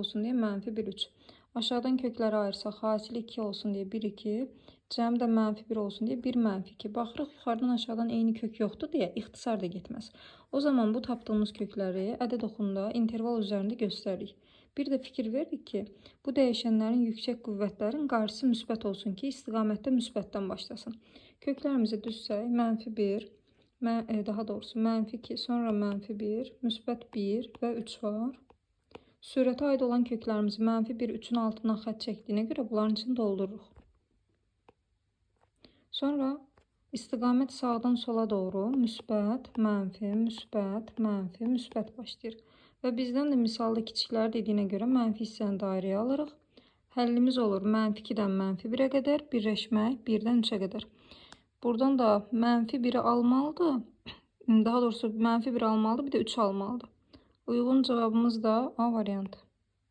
olsun diye mənfi 1, 3. Aşağıdan kökləri ayırsaq, hasili 2 olsun diye 1, 2. Cəmi də mənfi 1 olsun diye 1, mənfi 2. Baxırıq, yuxarıdan aşağıdan eyni kök yoxdur deyə ixtisar da getməz. O zaman bu tapdığımız kökləri ədəd oxunda interval üzərində göstəririk. Bir də fikir verdik ki, bu dəyişənlərin yüksək qüvvətlərin qarşısı müsbət olsun ki, istiqamətdə müsbətdən başlasın. Köklərimizi düzsək, mənfi 1, daha doğrusu mənfi 2, sonra mənfi 1, müsbət 1 və 3 var. Sürətə aid olan köklərimizi mənfi 1, 3-ün altından xətt çəkdiyinə görə bunların için doldururuq. Sonra istiqamət sağdan sola doğru müsbət, mənfi, müsbət, mənfi, müsbət başlayır. Və bizdən də misalda kiçikləri dediyinə görə mənfi hissəni dairəyə alırıq. Həllimiz olur mənfi 2-dən mənfi 1-ə qədər, birləşmək 1-dən 3-ə qədər. Buradan da mənfi 1-i almalıdır. Daha doğrusu mənfi 1 almalıdır, bir də 3 almalıdır. Uygun cevabımız da A variantı.